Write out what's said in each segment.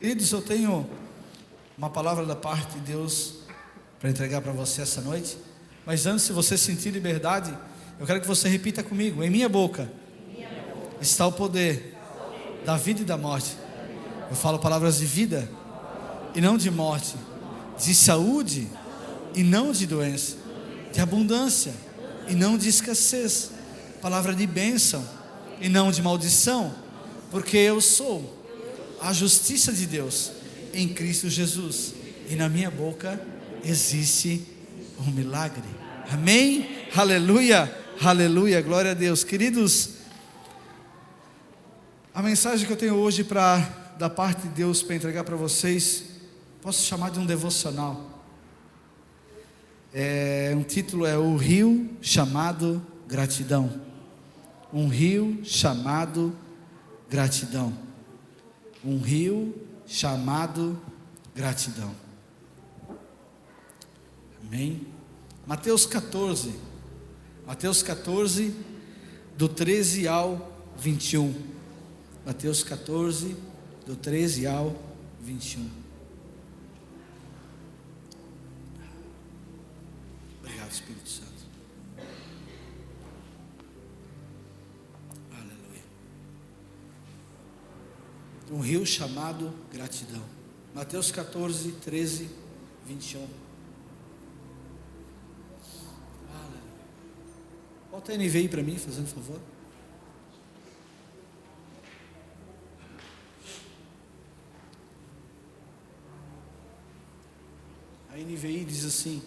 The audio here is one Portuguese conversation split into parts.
Queridos, eu tenho uma palavra da parte de Deus para entregar para você essa noite. Mas antes, se você sentir liberdade, eu quero que você repita comigo: em minha boca está o poder da vida e da morte. Eu falo palavras de vida e não de morte, de saúde e não de doença, de abundância e não de escassez, palavra de bênção e não de maldição, porque eu sou a justiça de Deus em Cristo Jesus, e na minha boca existe um milagre. Amém? Aleluia, aleluia, glória a Deus. Queridos, a mensagem que eu tenho hoje da parte de Deus para entregar para vocês, posso chamar de um devocional. Um título é O Rio Chamado Gratidão. Um rio chamado gratidão. Um rio chamado gratidão. Amém? Mateus 14, do 13 ao 21. Mateus 14, do 13 ao 21. Obrigado, Espírito Santo. Aleluia. Um rio chamado gratidão. Mateus 14, 13, 21. Aleluia. Bota a NVI para mim, fazendo favor. A NVI diz assim: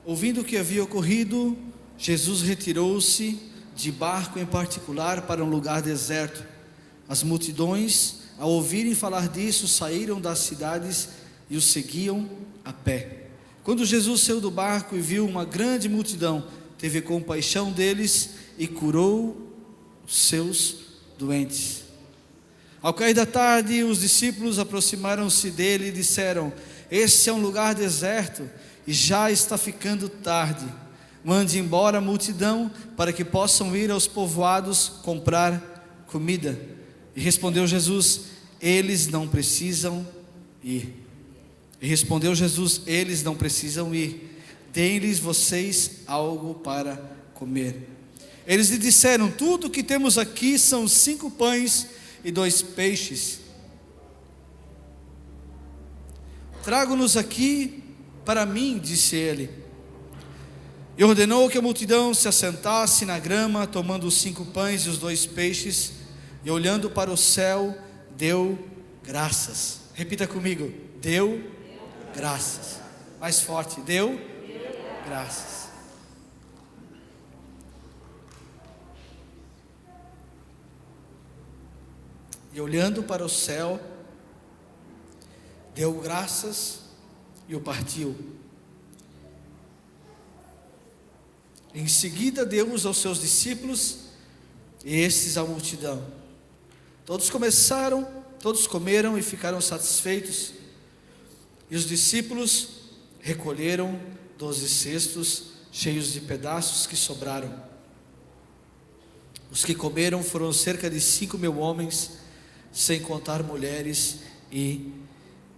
ouvindo o que havia ocorrido, Jesus retirou-se de barco em particular para um lugar deserto. As multidões, ao ouvirem falar disso, saíram das cidades e o seguiam a pé. Quando Jesus saiu do barco e viu uma grande multidão, teve compaixão deles e curou os seus doentes. Ao cair da tarde, os discípulos aproximaram-se dele e disseram: este é um lugar deserto e já está ficando tarde. Mande embora a multidão para que possam ir aos povoados comprar comida. E respondeu Jesus: eles não precisam ir. Deem-lhes vocês algo para comer. Eles lhe disseram: tudo o que temos aqui são 5 pães e 2 peixes. Trago-nos aqui para mim, disse ele. E ordenou que a multidão se assentasse na grama, tomando os 5 pães e os 2 peixes, e olhando para o céu, deu graças. Repita comigo: deu graças. Mais forte: deu graças. E olhando para o céu, deu graças e o partiu. Em seguida deu-os aos seus discípulos e estes à multidão. Todos comeram e ficaram satisfeitos. E os discípulos recolheram 12 cestos cheios de pedaços que sobraram. Os que comeram foram cerca de 5.000 homens, sem contar mulheres e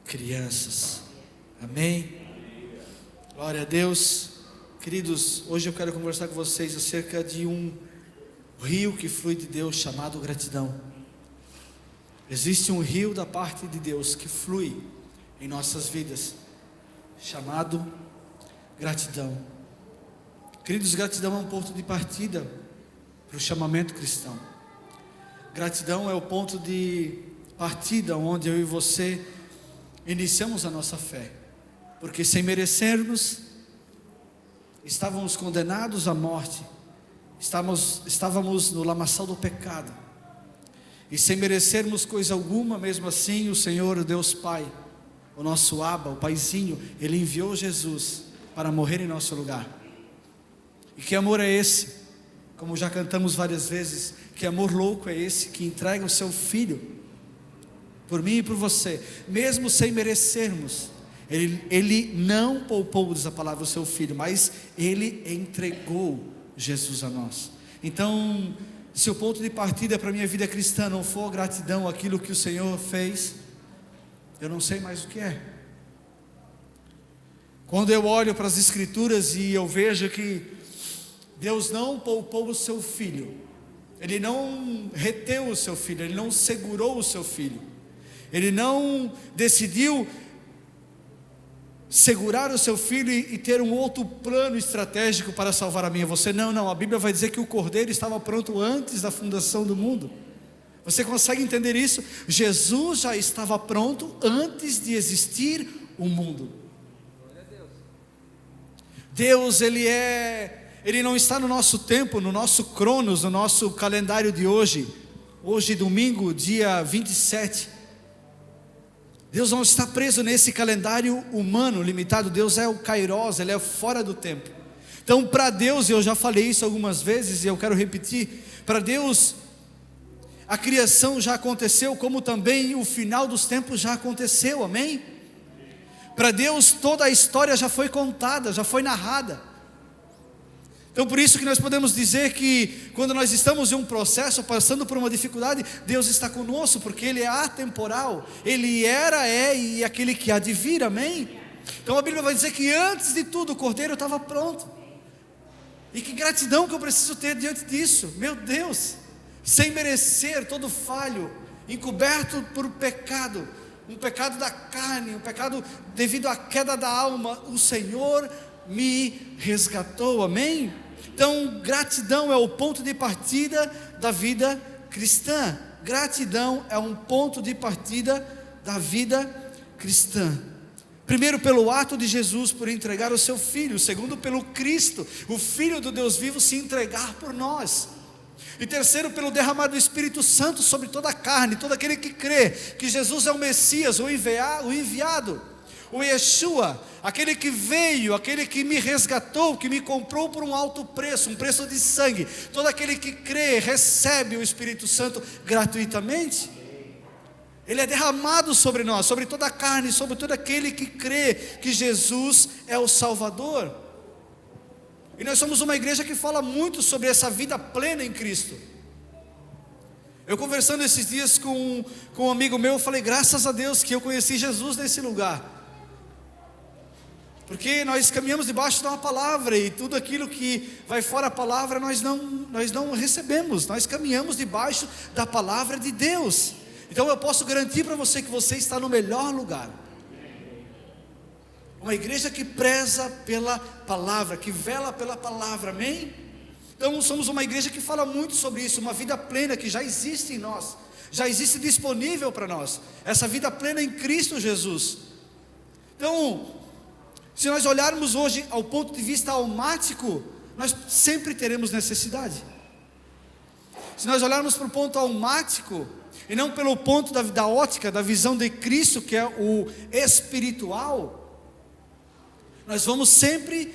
crianças. Amém? Glória a Deus. Queridos, hoje eu quero conversar com vocês acerca de um rio que flui de Deus chamado gratidão. Existe um rio da parte de Deus que flui em nossas vidas, chamado gratidão. Queridos, gratidão é um ponto de partida para o chamamento cristão. Gratidão é o ponto de partida onde eu e você iniciamos a nossa fé, porque sem merecermos, estávamos condenados à morte, estávamos no lamaçal do pecado, e sem merecermos coisa alguma, mesmo assim o Senhor, o Deus Pai, o nosso Abba, o Paizinho, Ele enviou Jesus para morrer em nosso lugar. E que amor é esse? Como já cantamos várias vezes, que amor louco é esse que entrega o seu Filho por mim e por você, mesmo sem merecermos. Ele não poupou, diz a palavra, o seu Filho, mas Ele entregou Jesus a nós. Então, se o ponto de partida para a minha vida cristã não for gratidão àquilo que o Senhor fez, eu não sei mais o que é. Quando eu olho para as Escrituras e eu vejo que Deus não poupou o seu filho, Ele não reteu o seu filho, Ele não segurou o seu filho, Ele não decidiu segurar o seu filho e ter um outro plano estratégico para salvar a mim e você. Não, a Bíblia vai dizer que o Cordeiro estava pronto antes da fundação do mundo. Você consegue entender isso? Jesus já estava pronto antes de existir o mundo. Deus, Ele não está no nosso tempo, no nosso cronos, no nosso calendário de hoje. Hoje, domingo, dia 27. Deus não está preso nesse calendário humano limitado. Deus é o Kairos, Ele é fora do tempo. Então para Deus, eu já falei isso algumas vezes e eu quero repetir, para Deus a criação já aconteceu, como também o final dos tempos já aconteceu, amém? Para Deus toda a história já foi contada, já foi narrada. Então por isso que nós podemos dizer que quando nós estamos em um processo, passando por uma dificuldade, Deus está conosco, porque Ele é atemporal, Ele era, é e aquele que há de vir, amém? Então a Bíblia vai dizer que antes de tudo o Cordeiro estava pronto. E que gratidão que eu preciso ter diante disso, meu Deus, sem merecer, todo falho, encoberto por pecado, um pecado da carne, um pecado devido à queda da alma, o Senhor me resgatou, amém? Então gratidão é o ponto de partida da vida cristã. Gratidão é um ponto de partida da vida cristã. Primeiro pelo ato de Jesus por entregar o seu Filho. Segundo pelo Cristo, o Filho do Deus vivo, se entregar por nós. E terceiro pelo derramar do Espírito Santo sobre toda a carne, todo aquele que crê que Jesus é o Messias, o enviado, o Yeshua, aquele que veio, aquele que me resgatou, que me comprou por um alto preço, um preço de sangue. Todo aquele que crê, recebe o Espírito Santo gratuitamente. Ele é derramado sobre nós, sobre toda a carne, sobre todo aquele que crê que Jesus é o Salvador. E nós somos uma igreja que fala muito sobre essa vida plena em Cristo. Eu conversando esses dias com um amigo meu, eu falei, graças a Deus que eu conheci Jesus nesse lugar. Porque nós caminhamos debaixo de uma palavra, e tudo aquilo que vai fora da palavra nós não recebemos. Nós caminhamos debaixo da palavra de Deus. Então eu posso garantir para você que você está no melhor lugar. Uma igreja que preza pela palavra, que vela pela palavra, amém? Então somos uma igreja que fala muito sobre isso, uma vida plena que já existe em nós, já existe disponível para nós, essa vida plena em Cristo Jesus. Então, se nós olharmos hoje ao ponto de vista almático, nós sempre teremos necessidade. Se nós olharmos para o ponto almático, e não pelo ponto da ótica, da visão de Cristo, que é o espiritual, nós vamos sempre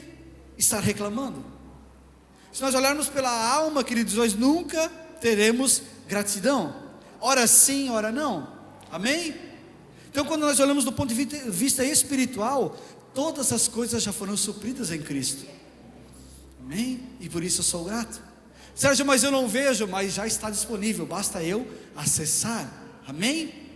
estar reclamando. Se nós olharmos pela alma, queridos, nós nunca teremos gratidão. Ora sim, ora não, amém? Então quando nós olhamos do ponto de vista espiritual, todas as coisas já foram supridas em Cristo, amém? E por isso eu sou grato. Sérgio, mas eu não vejo, mas já está disponível, basta eu acessar, amém?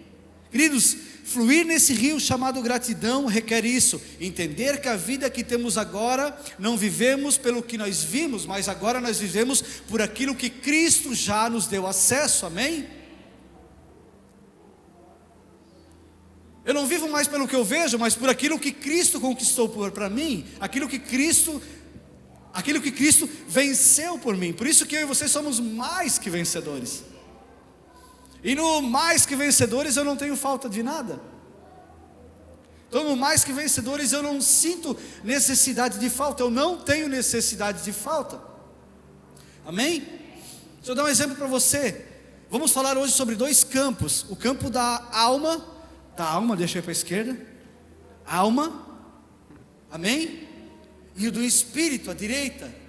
Queridos, fluir nesse rio chamado gratidão requer isso, entender que a vida que temos agora, não vivemos pelo que nós vimos, mas agora nós vivemos por aquilo que Cristo já nos deu acesso, amém? Eu não vivo mais pelo que eu vejo, mas por aquilo que Cristo conquistou para mim, aquilo que Cristo venceu por mim. Por isso que eu e você somos mais que vencedores. E no mais que vencedores eu não tenho falta de nada. Então no mais que vencedores eu não sinto necessidade de falta. Eu não tenho necessidade de falta. Amém? Deixa eu dar um exemplo para você. Vamos falar hoje sobre dois campos. O campo da alma, deixa eu ir para a esquerda. Alma, amém? E o do espírito, à direita.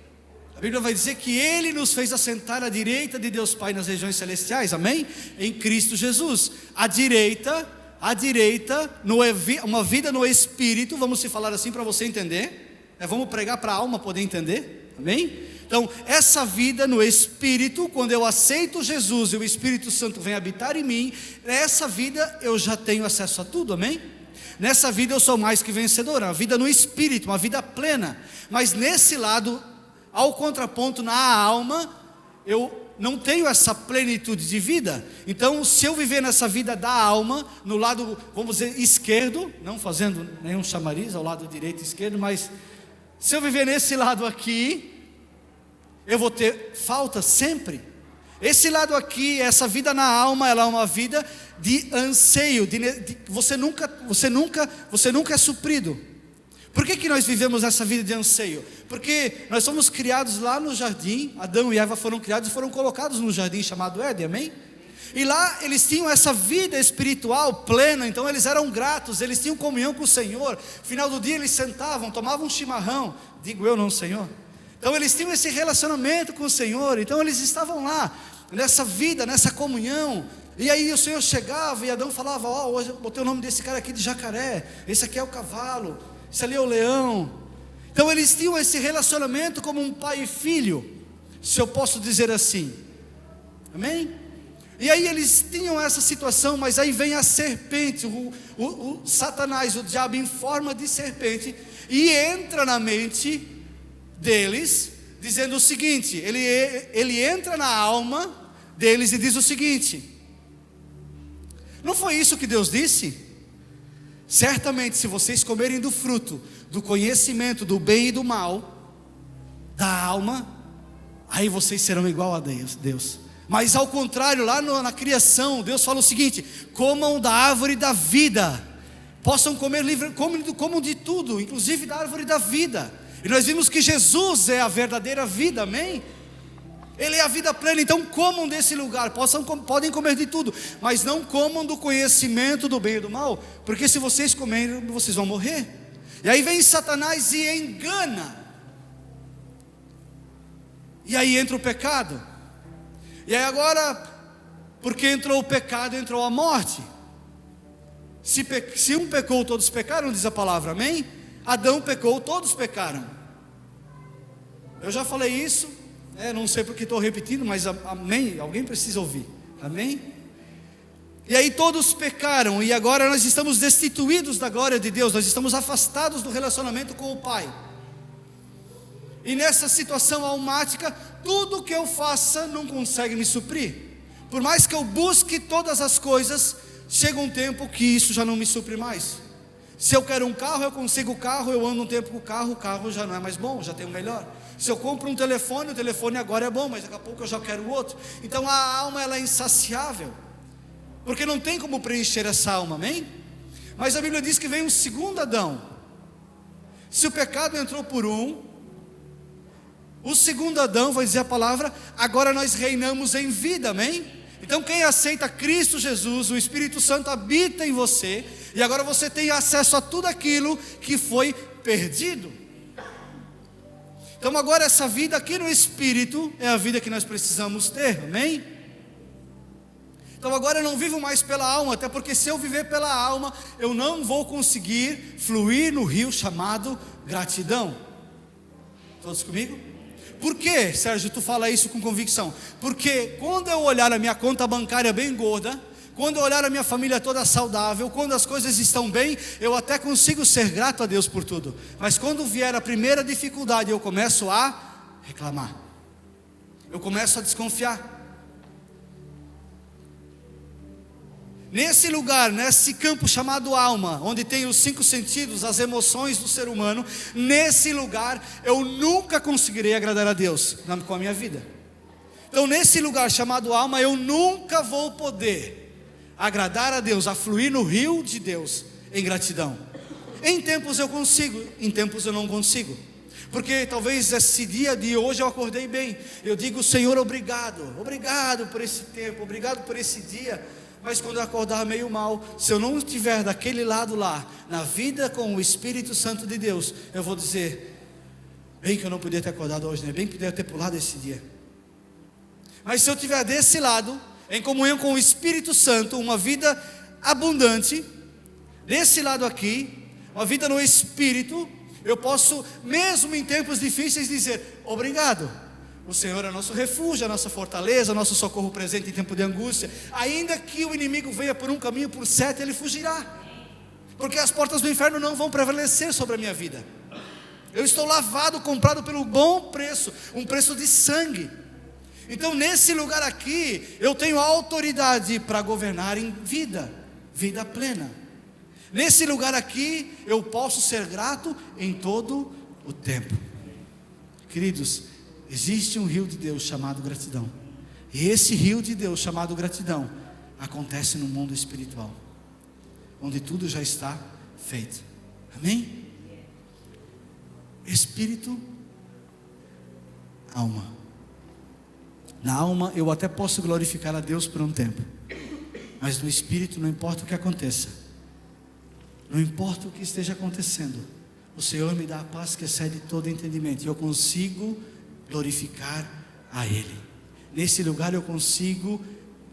A Bíblia vai dizer que Ele nos fez assentar à direita de Deus Pai nas regiões celestiais, amém? Em Cristo Jesus. À direita, uma vida no Espírito, vamos se falar assim para você entender. Vamos pregar para a alma poder entender, amém? Então, essa vida no Espírito, quando eu aceito Jesus e o Espírito Santo vem habitar em mim, nessa vida eu já tenho acesso a tudo, amém? Nessa vida eu sou mais que vencedor, uma vida no Espírito, uma vida plena. Mas nesse lado, ao contraponto, na alma, eu não tenho essa plenitude de vida. Então, se eu viver nessa vida da alma, no lado, vamos dizer, esquerdo, não fazendo nenhum chamariz ao lado direito e esquerdo, mas se eu viver nesse lado aqui, eu vou ter falta sempre. Esse lado aqui, essa vida na alma, ela é uma vida de anseio, você nunca é suprido. Por que nós vivemos essa vida de anseio? Porque nós somos criados lá no jardim. Adão e Eva foram criados e foram colocados no jardim chamado Éden, amém? E lá eles tinham essa vida espiritual plena, então eles eram gratos, eles tinham comunhão com o Senhor. No final do dia eles sentavam, tomavam um chimarrão, digo eu, não o Senhor. Então eles tinham esse relacionamento com o Senhor, então eles estavam lá, nessa vida, nessa comunhão. E aí o Senhor chegava e Adão falava: ó, hoje eu botei o nome desse cara aqui de jacaré, esse aqui é o cavalo, esse ali é o leão. Então eles tinham esse relacionamento como um pai e filho, se eu posso dizer assim, amém? E aí eles tinham essa situação, mas aí vem a serpente, o Satanás, o diabo em forma de serpente, e entra na mente deles, dizendo o seguinte, ele entra na alma deles e diz o seguinte: não foi isso que Deus disse? Certamente se vocês comerem do fruto, do conhecimento do bem e do mal, da alma, aí vocês serão igual a Deus. Mas ao contrário, lá na criação, Deus fala o seguinte: comam da árvore da vida, possam comer livre, comam de tudo, inclusive da árvore da vida. E nós vimos que Jesus é a verdadeira vida, amém? Ele é a vida plena, então comam desse lugar, podem comer de tudo, mas não comam do conhecimento do bem e do mal, porque se vocês comerem, vocês vão morrer. E aí vem Satanás e engana, e aí entra o pecado. E aí agora, porque entrou o pecado, entrou a morte. Se um pecou, todos pecaram, diz a palavra, amém? Adão pecou, todos pecaram. Eu já falei isso, não sei porque estou repetindo, mas amém, alguém precisa ouvir, amém? E aí todos pecaram, e agora nós estamos destituídos da glória de Deus, nós estamos afastados do relacionamento com o Pai. E nessa situação almática, tudo que eu faça não consegue me suprir. Por mais que eu busque todas as coisas, chega um tempo que isso já não me supre mais. Se eu quero um carro, eu consigo o carro, eu ando um tempo com o carro já não é mais bom, já tenho um melhor. Se eu compro um telefone, o telefone agora é bom, mas daqui a pouco eu já quero o outro. Então a alma, ela é insaciável, porque não tem como preencher essa alma, amém? Mas a Bíblia diz que vem um segundo Adão. Se o pecado entrou por o segundo Adão, vai dizer a palavra, agora nós reinamos em vida, amém? Então quem aceita Cristo Jesus, o Espírito Santo habita em você, e agora você tem acesso a tudo aquilo que foi perdido. Então agora essa vida aqui no Espírito é a vida que nós precisamos ter, amém? Então agora eu não vivo mais pela alma, até porque se eu viver pela alma, eu não vou conseguir fluir no rio chamado gratidão. Todos comigo? Por que, Sérgio, tu fala isso com convicção? Porque quando eu olhar a minha conta bancária bem gorda, quando eu olhar a minha família toda saudável, quando as coisas estão bem, eu até consigo ser grato a Deus por tudo. Mas quando vier a primeira dificuldade, eu começo a reclamar, eu começo a desconfiar. Nesse lugar, nesse campo chamado alma, onde tem os 5 sentidos, as emoções do ser humano, nesse lugar eu nunca conseguirei agradar a Deus com a minha vida. Então nesse lugar chamado alma, eu nunca vou poder agradar a Deus, a fluir no rio de Deus em gratidão. Em tempos eu consigo, em tempos eu não consigo. Porque talvez esse dia de hoje eu acordei bem, eu digo: Senhor, obrigado por esse tempo, obrigado por esse dia. Mas quando eu acordar meio mal, se eu não estiver daquele lado lá, na vida com o Espírito Santo de Deus, eu vou dizer: bem que eu não podia ter acordado hoje, né? Bem que podia ter pulado esse dia. Mas se eu estiver desse lado, em comunhão com o Espírito Santo, uma vida abundante, desse lado aqui, uma vida no Espírito, eu posso, mesmo em tempos difíceis, dizer: obrigado, O Senhor é nosso refúgio, a nossa fortaleza, nosso socorro presente em tempo de angústia. Ainda que o inimigo venha por um caminho, por 7, ele fugirá, porque as portas do inferno não vão prevalecer sobre a minha vida. Eu estou lavado, comprado pelo bom preço, um preço de sangue. Então nesse lugar aqui, eu tenho autoridade para governar em vida plena. Nesse lugar aqui, eu posso ser grato em todo o tempo. Queridos, existe um rio de Deus chamado gratidão. E esse rio de Deus chamado gratidão acontece no mundo espiritual, onde tudo já está feito. Amém? Espírito, alma. Na alma eu até posso glorificar a Deus por um tempo, mas no espírito, não importa o que aconteça, não importa o que esteja acontecendo, o Senhor me dá a paz que excede todo entendimento, e eu consigo glorificar a Ele. Nesse lugar eu consigo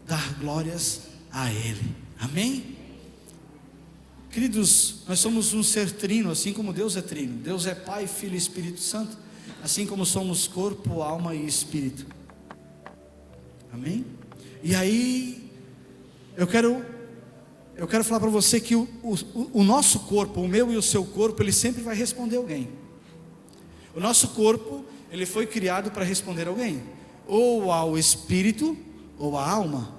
dar glórias a Ele. Amém? Queridos, nós somos um ser trino, assim como Deus é trino. Deus é Pai, Filho e Espírito Santo, assim como somos corpo, alma e espírito. Amém? E aí, eu quero falar para você que o nosso corpo, o meu e o seu corpo, ele sempre vai responder alguém. O nosso corpo, ele foi criado para responder alguém, ou ao espírito, ou à alma.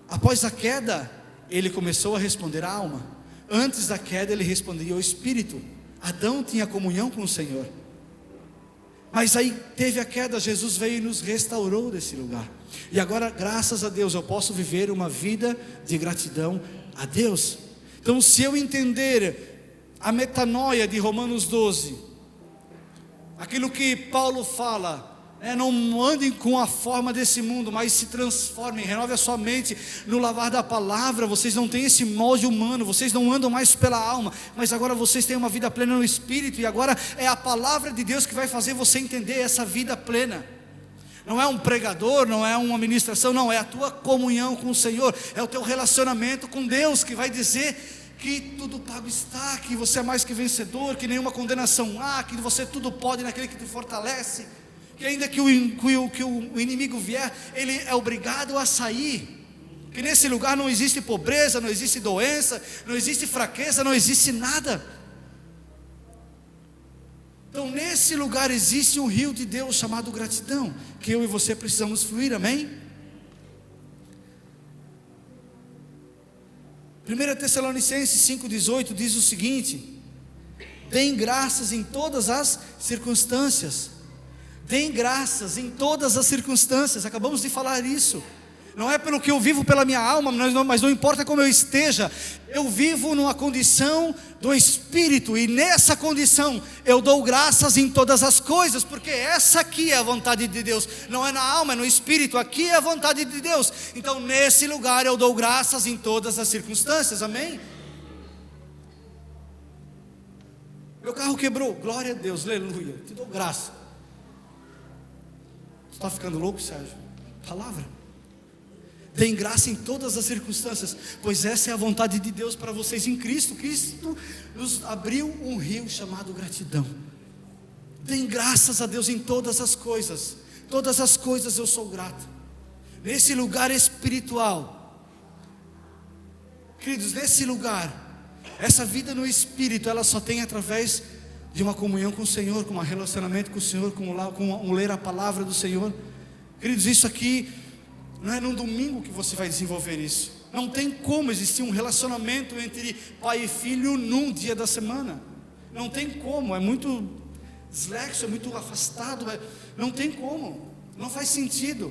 Após a queda, ele começou a responder à alma. Antes da queda, ele respondia ao espírito. Adão tinha comunhão com o Senhor, mas aí teve a queda, Jesus veio e nos restaurou desse lugar. E agora, graças a Deus, eu posso viver uma vida de gratidão a Deus. Então, se eu entender a metanoia de Romanos 12, aquilo que Paulo fala, não andem com a forma desse mundo, mas se transformem, renove a sua mente no lavar da palavra. Vocês não têm esse molde humano, vocês não andam mais pela alma, mas agora vocês têm uma vida plena no Espírito, e agora é a palavra de Deus que vai fazer você entender essa vida plena. Não é um pregador, não é uma ministração, não, é a tua comunhão com o Senhor, é o teu relacionamento com Deus que vai dizer que tudo pago está, que você é mais que vencedor, que nenhuma condenação há, que você tudo pode naquele que te fortalece, que ainda que o inimigo vier, ele é obrigado a sair, que nesse lugar não existe pobreza, não existe doença, não existe fraqueza, não existe nada. Então nesse lugar existe um rio de Deus chamado gratidão, que eu e você precisamos fluir. Amém? 1 Tessalonicenses 5,18 diz o seguinte: deem graças em todas as circunstâncias. Deem graças em todas as circunstâncias. Acabamos de falar isso. Não é pelo que eu vivo pela minha alma, mas não importa como eu esteja, eu vivo numa condição do Espírito, e nessa condição eu dou graças em todas as coisas, porque essa aqui é a vontade de Deus. Não é na alma, é no Espírito, aqui é a vontade de Deus. Então nesse lugar eu dou graças em todas as circunstâncias. Amém? Meu carro quebrou, glória a Deus, aleluia, te dou graça. Tu está ficando louco, Sérgio? Palavra. Deem graça em todas as circunstâncias, pois essa é a vontade de Deus para vocês em Cristo. Cristo nos abriu um rio chamado gratidão. Deem graças a Deus em todas as coisas eu sou grato. Nesse lugar espiritual, queridos, nesse lugar, essa vida no Espírito, ela só tem através de uma comunhão com o Senhor, com um relacionamento com o Senhor, com ler a palavra do Senhor. Queridos, isso aqui não é num domingo que você vai desenvolver isso. Não tem como existir um relacionamento entre pai e filho num dia da semana. Não tem como, é muito desleixo, é muito afastado, não tem como, não faz sentido.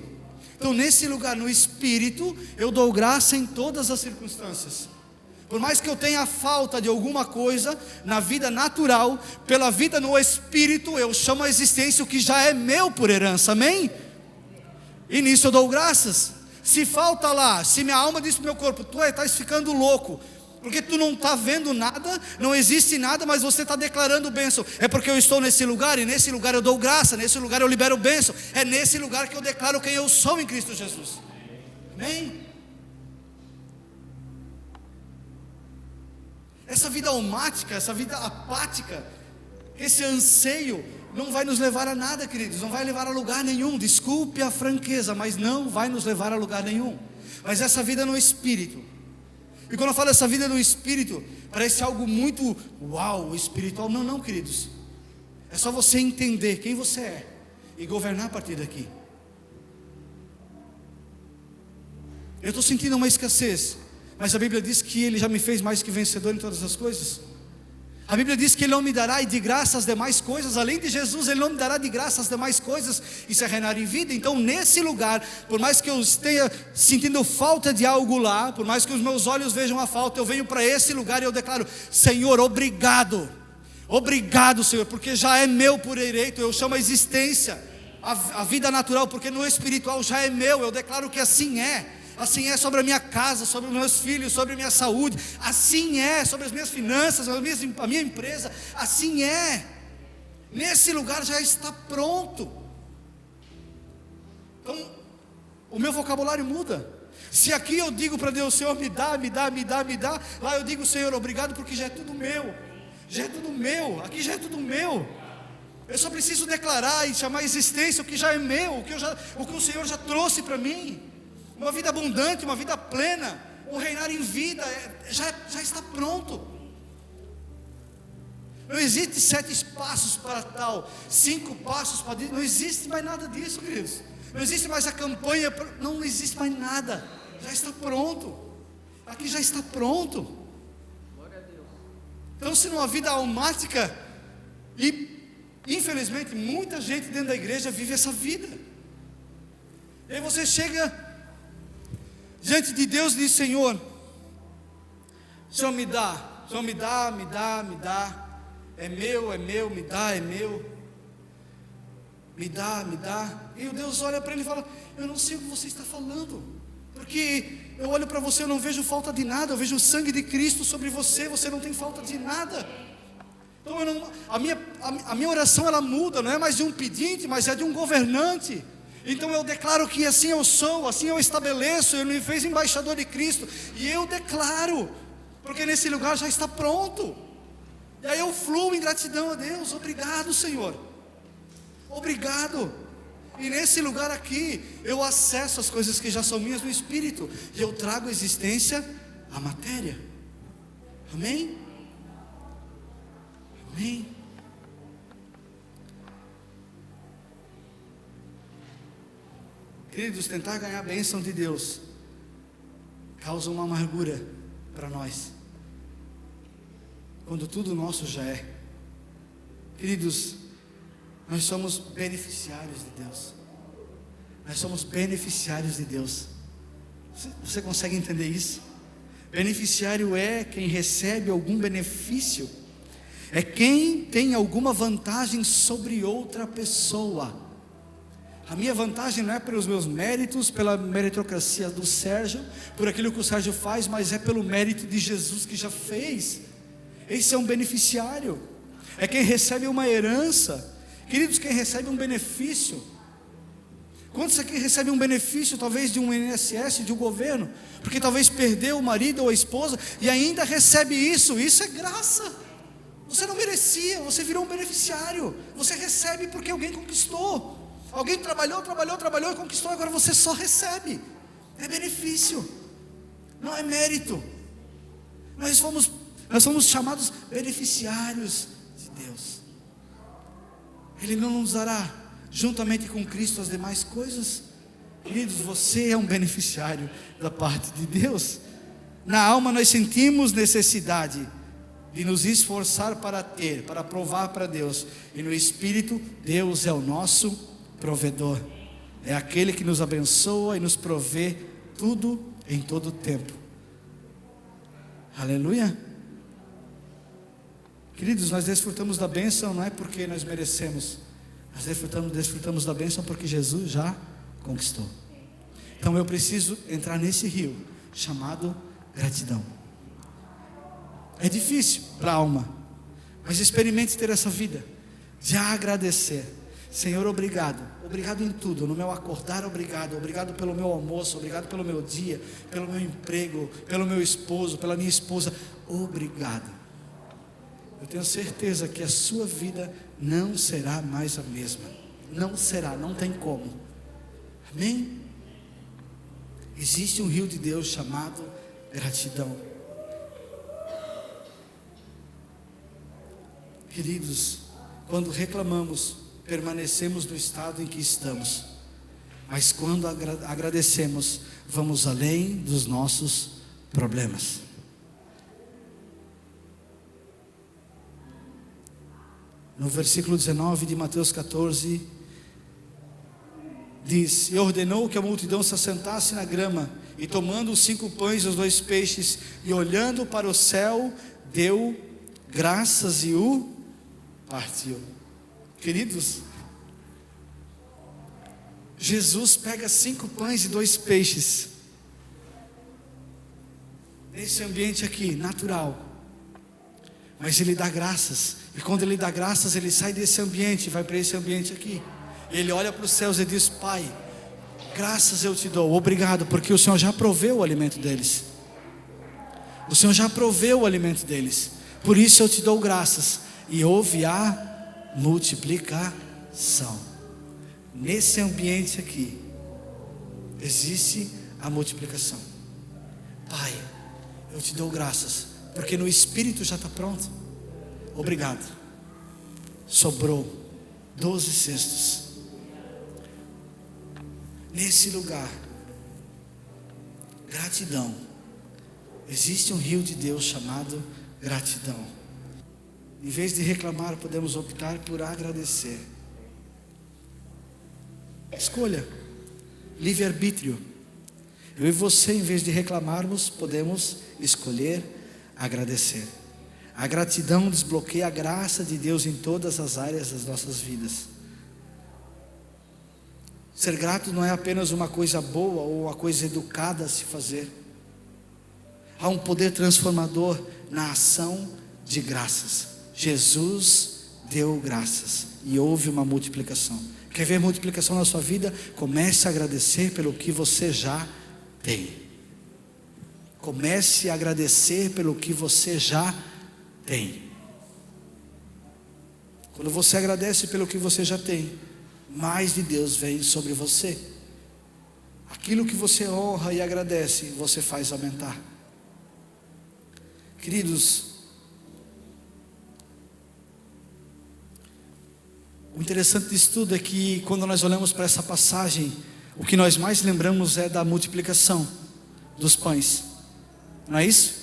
Então nesse lugar, no Espírito, eu dou graça em todas as circunstâncias. Por mais que eu tenha falta de alguma coisa na vida natural, pela vida no Espírito, eu chamo a existência o que já é meu por herança. Amém? E nisso eu dou graças. Se falta lá, se minha alma diz para o meu corpo: tu estás ficando louco, porque tu não está vendo nada, não existe nada, mas você está declarando bênção. É porque eu estou nesse lugar, e nesse lugar eu dou graça, nesse lugar eu libero bênção. É nesse lugar que eu declaro quem eu sou em Cristo Jesus. Amém? Essa vida almática, essa vida apática, esse anseio não vai nos levar a nada, queridos, não vai levar a lugar nenhum. Desculpe a franqueza, mas não vai nos levar a lugar nenhum. Mas essa vida no Espírito, e quando eu falo essa vida no Espírito, parece algo muito uau, espiritual. Não, não, queridos, é só você entender quem você é e governar a partir daqui. Eu estou sentindo uma escassez, mas a Bíblia diz que Ele já me fez mais que vencedor em todas as coisas. A Bíblia diz que Ele não me dará de graça as demais coisas. Além de Jesus, Ele não me dará de graça as demais coisas. Isso é reinar em vida. Então nesse lugar, por mais que eu esteja sentindo falta de algo lá, por mais que os meus olhos vejam a falta, eu venho para esse lugar e eu declaro: Senhor, obrigado. Obrigado, Senhor, porque já é meu por direito. Eu chamo a existência, a vida natural, porque no espiritual já é meu. Eu declaro que assim é. Assim é sobre a minha casa, sobre os meus filhos, sobre a minha saúde. Assim é sobre as minhas finanças, a minha empresa. Assim é. Nesse lugar já está pronto. Então, o meu vocabulário muda. Se aqui eu digo para Deus: Senhor, me dá, me dá, me dá, me dá. Lá eu digo: Senhor, obrigado, porque já é tudo meu. Já é tudo meu. Aqui já é tudo meu. Eu só preciso declarar e chamar a existência o que já é meu, o que o Senhor já trouxe para mim. Uma vida abundante, uma vida plena, um reinar em vida, já está pronto. Não existe 7 passos para tal, 5 passos para isso. Não existe mais nada disso, queridos. Não existe mais a campanha, não existe mais nada. Já está pronto. Aqui já está pronto. Então, se numa vida almática, e infelizmente muita gente dentro da igreja vive essa vida. E aí você chega diante de Deus e diz: Senhor, Senhor, me dá. Senhor, me dá, me dá, me dá. É meu, me dá, é meu. Me dá, me dá. E o Deus olha para ele e fala: eu não sei o que você está falando, porque eu olho para você, eu não vejo falta de nada. Eu vejo o sangue de Cristo sobre você. Você não tem falta de nada. Então a minha oração, ela muda. Não é mais de um pedinte, mas é de um governante. Então eu declaro que assim eu sou, assim eu estabeleço. Ele me fez embaixador de Cristo, e eu declaro, porque nesse lugar já está pronto. E aí eu fluo em gratidão a Deus. Obrigado, Senhor, obrigado. E nesse lugar aqui, eu acesso as coisas que já são minhas no Espírito, e eu trago existência à matéria. Amém? Amém. Queridos, tentar ganhar a bênção de Deus causa uma amargura para nós, quando tudo nosso já é. Queridos, nós somos beneficiários de Deus. Nós somos beneficiários de Deus. Você consegue entender isso? Beneficiário é quem recebe algum benefício, é quem tem alguma vantagem sobre outra pessoa. A minha vantagem não é pelos meus méritos, pela meritocracia do Sérgio, por aquilo que o Sérgio faz, mas é pelo mérito de Jesus que já fez. Esse é um beneficiário, é quem recebe uma herança. Queridos, quem recebe um benefício, quantos aqui recebem um benefício, talvez de um INSS, de um governo, porque talvez perdeu o marido ou a esposa, e ainda recebe isso? Isso é graça. Você não merecia, você virou um beneficiário. Você recebe porque alguém conquistou. Alguém trabalhou e conquistou, agora você só recebe. É benefício, não é mérito. Nós somos chamados beneficiários de Deus. Ele não nos dará juntamente com Cristo as demais coisas. Queridos, você é um beneficiário da parte de Deus. Na alma nós sentimos necessidade de nos esforçar para ter, para provar para Deus. E no Espírito, Deus é o nosso provedor, é aquele que nos abençoa e nos provê tudo em todo tempo. Aleluia. Queridos, nós desfrutamos da bênção não é porque nós merecemos, nós desfrutamos da bênção porque Jesus já conquistou. Então eu preciso entrar nesse rio chamado gratidão. É difícil para a alma, mas experimente ter essa vida de agradecer. Senhor, obrigado, obrigado em tudo, no meu acordar, obrigado pelo meu almoço, obrigado pelo meu dia, pelo meu emprego, pelo meu esposo, pela minha esposa, obrigado. Eu tenho certeza que a sua vida não será mais a mesma. Não será, não tem como. Amém? Existe um rio de Deus chamado gratidão. Queridos, quando reclamamos, permanecemos no estado em que estamos. Mas quando agradecemos, vamos além dos nossos problemas. No versículo 19 de Mateus 14, diz: e ordenou que a multidão se assentasse na grama, e tomando os 5 pães e os 2 peixes, e olhando para o céu, deu graças e o partiu. Queridos, Jesus pega 5 pães e 2 peixes, nesse ambiente aqui, natural, mas Ele dá graças, e quando Ele dá graças, Ele sai desse ambiente e vai para esse ambiente aqui. Ele olha para os céus e diz: Pai, graças eu te dou, obrigado, porque o Senhor já proveu o alimento deles. O Senhor já proveu o alimento deles, por isso eu te dou graças. E houve a multiplicação. Nesse ambiente aqui existe a multiplicação. Pai, eu te dou graças, porque no Espírito já está pronto. Obrigado. Sobrou 12 cestos. Nesse lugar, gratidão. Existe um rio de Deus chamado gratidão. Em vez de reclamar, podemos optar por agradecer. Escolha, livre-arbítrio. Eu e você, em vez de reclamarmos, podemos escolher agradecer. A gratidão desbloqueia a graça de Deus em todas as áreas das nossas vidas. Ser grato não é apenas uma coisa boa ou uma coisa educada a se fazer. Há um poder transformador na ação de graças. Jesus deu graças e houve uma multiplicação. Quer ver multiplicação na sua vida? Comece a agradecer pelo que você já tem. Comece a agradecer pelo que você já tem. Quando você agradece pelo que você já tem, mais de Deus vem sobre você. Aquilo que você honra e agradece, você faz aumentar. Queridos, o interessante disso tudo é que quando nós olhamos para essa passagem, o que nós mais lembramos é da multiplicação dos pães. Não é isso?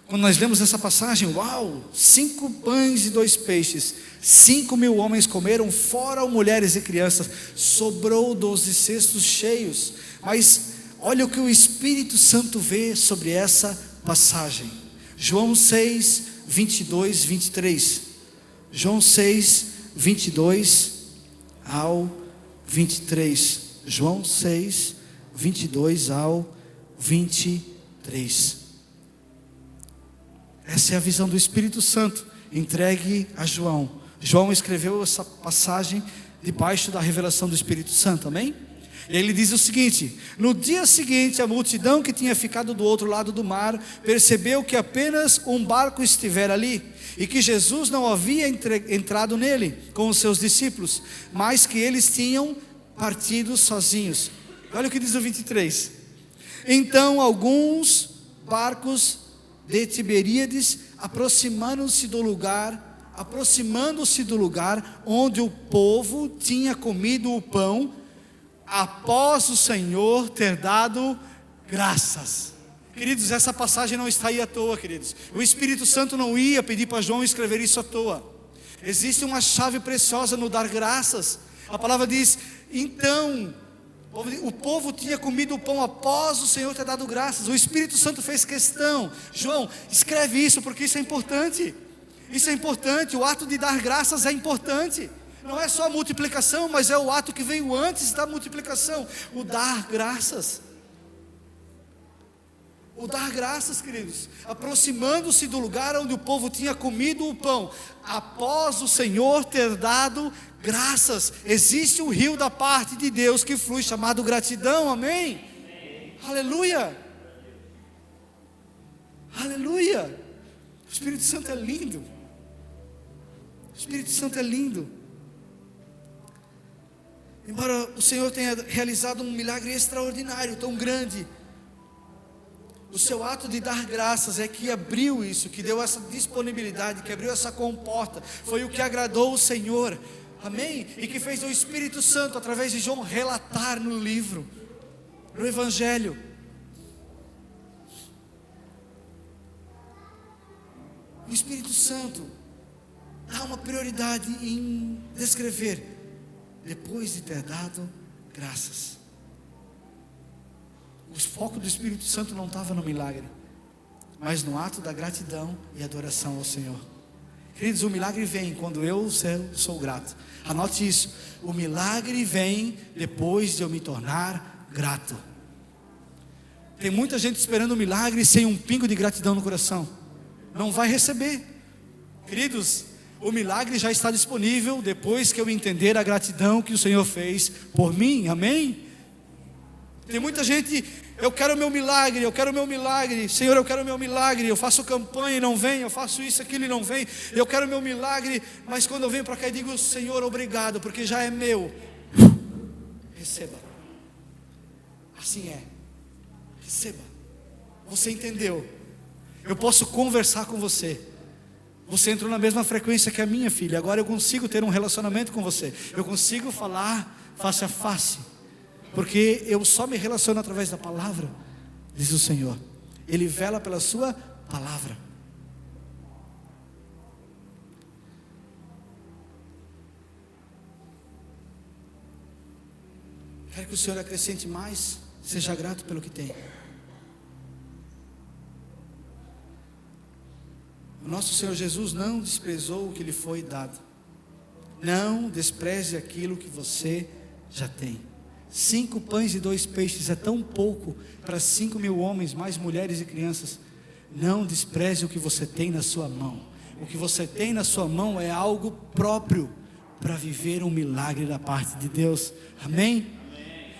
Quando nós lemos essa passagem, uau, 5 pães e 2 peixes, 5.000 homens comeram, fora mulheres e crianças, sobrou 12 cestos cheios. Mas olha o que o Espírito Santo vê sobre essa passagem. João 6, 22, 23. João 6, 22 ao 23. João 6, 22 ao 23. Essa é a visão do Espírito Santo entregue a João. João escreveu essa passagem debaixo da revelação do Espírito Santo, amém? Ele diz o seguinte: no dia seguinte, a multidão que tinha ficado do outro lado do mar percebeu que apenas um barco estivera ali, e que Jesus não havia entrado nele com os seus discípulos, mas que eles tinham partido sozinhos. Olha o que diz o 23. Então alguns barcos de Tiberíades, aproximando-se do lugar onde o povo tinha comido o pão, após o Senhor ter dado graças. Queridos, essa passagem não está aí à toa, queridos. O Espírito Santo não ia pedir para João escrever isso à toa. Existe uma chave preciosa no dar graças. A palavra diz: então o povo tinha comido o pão após o Senhor ter dado graças. O Espírito Santo fez questão: João, escreve isso, porque isso é importante. Isso é importante, o ato de dar graças é importante. Não é só a multiplicação, mas é o ato que veio antes da multiplicação, o dar graças. O dar graças, queridos, aproximando-se do lugar onde o povo tinha comido o pão, após o Senhor ter dado graças. Existe um rio da parte de Deus que flui, chamado gratidão, amém? Amém. Aleluia, aleluia. O Espírito Santo é lindo, o Espírito Santo é lindo. embora o Senhor tenha realizado um milagre extraordinário, tão grande, o seu ato de dar graças é que abriu isso, que deu essa disponibilidade, que abriu essa comporta, foi o que agradou o Senhor, amém? E que fez o Espírito Santo, através de João, relatar no livro, no Evangelho. O Espírito Santo dá uma prioridade em descrever, depois de ter dado graças. O foco do Espírito Santo não estava no milagre, mas no ato da gratidão e adoração ao Senhor. Queridos, o milagre vem quando eu sou grato. Anote isso, o milagre vem depois de eu me tornar grato. Tem muita gente esperando o milagre sem um pingo de gratidão no coração, não vai receber. Queridos, o milagre já está disponível depois que eu entender a gratidão que o Senhor fez por mim, amém? Tem muita gente, eu quero o meu milagre, Senhor, eu quero o meu milagre, eu faço campanha e não vem, eu faço isso, aquilo e não vem, eu quero o meu milagre, mas quando eu venho para cá e digo, Senhor, obrigado, porque já é meu, receba, assim é, receba, você entendeu, eu posso conversar com você, você entrou na mesma frequência que a minha filha, agora eu consigo ter um relacionamento com você, eu consigo falar face a face, porque eu só me relaciono através da palavra, diz o Senhor. Ele vela pela sua palavra. Quero que o Senhor acrescente mais, seja grato pelo que tem. O nosso Senhor Jesus não desprezou o que lhe foi dado. Não despreze aquilo que você já tem. 5 pães e 2 peixes é tão pouco para 5.000 homens, mais mulheres e crianças. Não despreze o que você tem na sua mão. O que você tem na sua mão é algo próprio para viver um milagre da parte de Deus. Amém?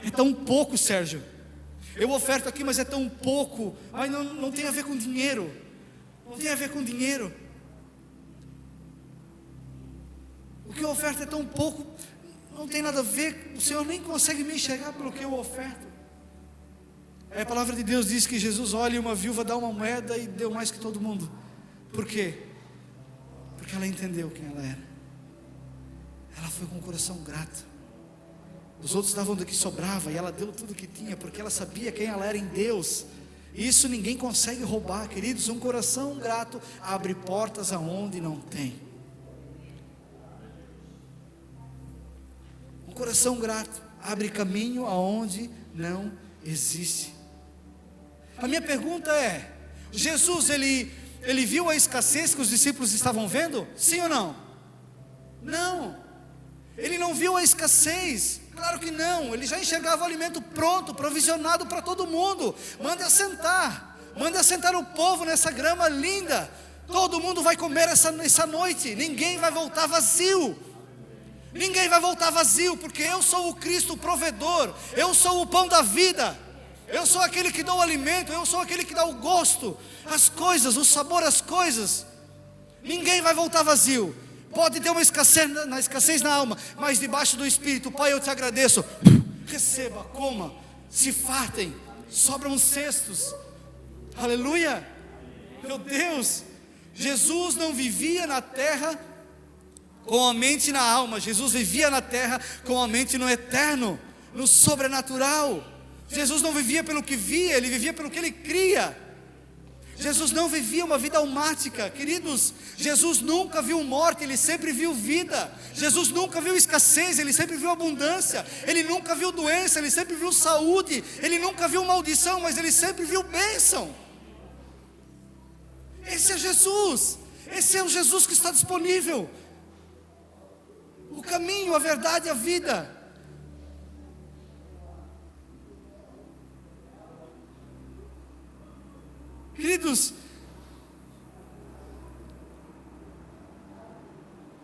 É tão pouco, Sérgio. Eu oferto aqui, mas é tão pouco. Mas não tem a ver com dinheiro. Não tem a ver com dinheiro. O que eu oferto é tão pouco. Não tem nada a ver, o Senhor nem consegue me enxergar pelo que eu oferto. A palavra de Deus diz que Jesus olha e uma viúva dá uma moeda e deu mais que todo mundo. Por quê? Porque ela entendeu quem ela era. Ela foi com o coração grato. Os outros davam do que sobrava e ela deu tudo o que tinha, porque ela sabia quem ela era em Deus. Isso ninguém consegue roubar, queridos. Um coração grato abre portas aonde não tem. Um coração grato abre caminho aonde não existe. A minha pergunta é: Jesus, ele viu a escassez que os discípulos estavam vendo? Sim ou não? Não. Ele não viu a escassez. Claro que não. Ele já enxergava o alimento pronto, provisionado para todo mundo. Mande assentar o povo nessa grama linda. Todo mundo vai comer essa noite. Ninguém vai voltar vazio. Ninguém vai voltar vazio, porque eu sou o Cristo provedor, eu sou o pão da vida, eu sou aquele que dá o alimento, eu sou aquele que dá o gosto, as coisas, o sabor às coisas. Ninguém vai voltar vazio. Pode ter uma escassez na alma, mas debaixo do Espírito, Pai, eu te agradeço. Receba, coma, se fartem, sobram cestos. Aleluia. Meu Deus, Jesus não vivia na terra com a mente na alma. Jesus vivia na terra com a mente no eterno, no sobrenatural. Jesus não vivia pelo que via, ele vivia pelo que ele cria. Jesus não vivia uma vida almática, queridos. Jesus nunca viu morte, ele sempre viu vida. Jesus nunca viu escassez, ele sempre viu abundância. Ele nunca viu doença, ele sempre viu saúde. Ele nunca viu maldição, mas ele sempre viu bênção. Esse é Jesus. Esse é o Jesus que está disponível. O caminho, a verdade e a vida. Queridos,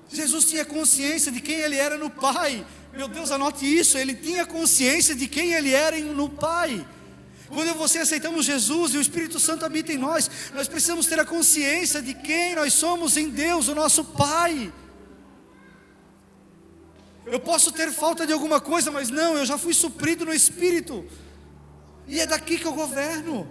Jesus tinha consciência de quem ele era no Pai. Meu Deus, anote isso. Ele tinha consciência de quem ele era no Pai. Quando eu e você aceitamos Jesus e o Espírito Santo habita em nós, nós precisamos ter a consciência de quem nós somos em Deus, o nosso Pai. Eu posso ter falta de alguma coisa, mas não, eu já fui suprido no Espírito. E é daqui que eu governo.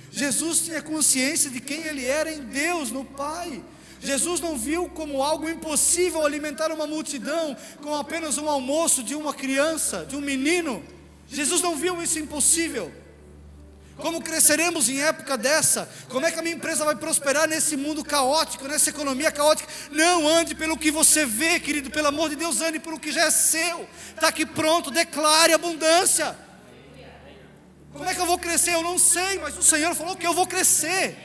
Jesus tinha consciência de quem Ele era em Deus, no Pai. Jesus não viu como algo impossível alimentar uma multidão com apenas um almoço de uma criança, de um menino. Jesus não viu isso impossível. Como cresceremos em época dessa? Como é que a minha empresa vai prosperar nesse mundo caótico, nessa economia caótica? Não ande pelo que você vê, querido, pelo amor de Deus, ande pelo que já é seu. Está aqui pronto, declare abundância. Como é que eu vou crescer? Eu não sei, mas o Senhor falou que eu vou crescer.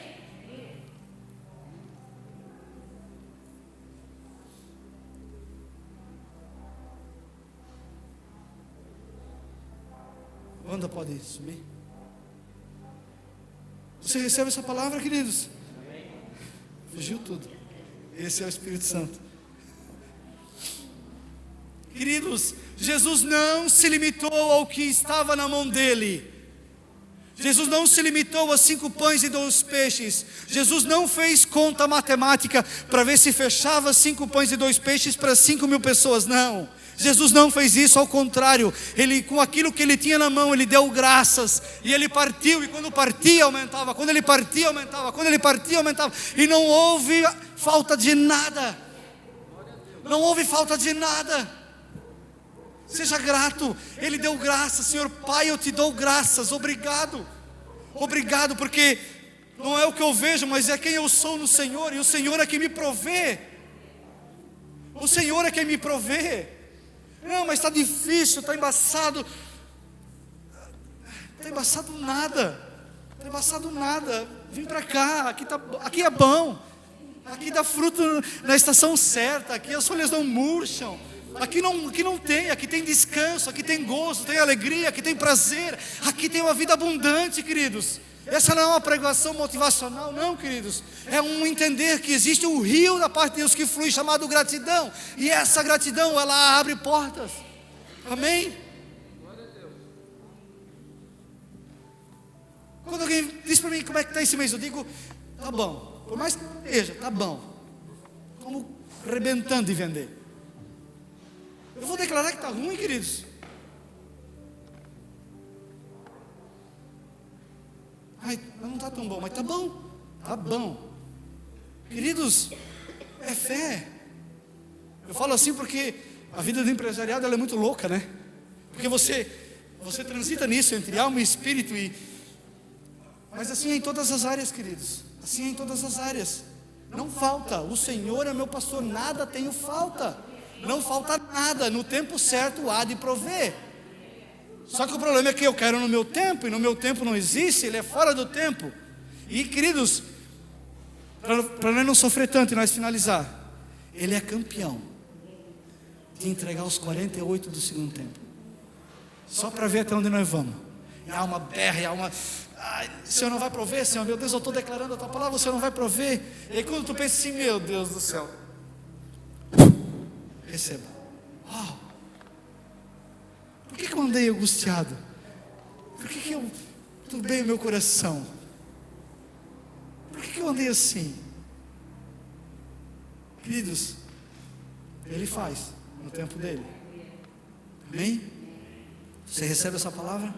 Wanda pode subir? Você recebe essa palavra, queridos? Fugiu tudo. Esse é o Espírito Santo. Queridos, Jesus não se limitou ao que estava na mão dele. Jesus não se limitou a 5 pães e 2 peixes. Jesus não fez conta matemática para ver se fechava 5 pães e 2 peixes para 5.000 pessoas, não. Jesus não fez isso, ao contrário, Ele, com aquilo que Ele tinha na mão, Ele deu graças, e Ele partiu, e quando partia aumentava, quando Ele partia aumentava, quando Ele partia aumentava, e não houve falta de nada, não houve falta de nada. Seja grato. Ele deu graças. Senhor Pai, eu te dou graças, obrigado, obrigado, porque não é o que eu vejo, mas é quem eu sou no Senhor, e o Senhor é quem me provê, o Senhor é quem me provê. Não, mas está difícil, está embaçado. Está embaçado nada. Está embaçado nada. Vem para cá, aqui é bom. Aqui dá fruto na estação certa. Aqui as folhas não murcham. Aqui não tem, aqui tem descanso, aqui tem gozo, tem alegria, aqui tem prazer. Aqui tem uma vida abundante, queridos. Essa não é uma pregação motivacional, não, queridos. É um entender que existe um rio da parte de Deus que flui, chamado gratidão. E essa gratidão, ela abre portas. Amém? Quando alguém diz para mim como é que está esse mês, eu digo, tá bom. Por mais que não esteja, tá bom. Como arrebentando de vender. Eu vou declarar que está ruim, queridos. Ai, não está tão bom, mas está bom. Está bom. Queridos, é fé. Eu falo assim porque a vida do empresariado ela é muito louca, né? Porque você transita nisso entre alma e espírito. Mas assim é em todas as áreas, queridos. Assim é em todas as áreas. Não falta. O Senhor é meu pastor, nada tenho falta. Não falta nada. No tempo certo há de prover. Só que o problema é que eu quero no meu tempo, e no meu tempo não existe, ele é fora do tempo. E queridos, para nós não sofrer tanto e nós finalizar, ele é campeão de entregar os 48 do segundo tempo. Só para ver até onde nós vamos. E há uma berra, e há uma... Ai, o Senhor não vai prover, Senhor, meu Deus, eu estou declarando a tua palavra, o Senhor não vai prover. E aí quando tu pensa assim, meu Deus do céu, receba. Por que eu andei angustiado? Por que eu turbei o meu coração? Por que eu andei assim? Queridos, Ele faz no tempo dele. Amém? Você recebe essa palavra?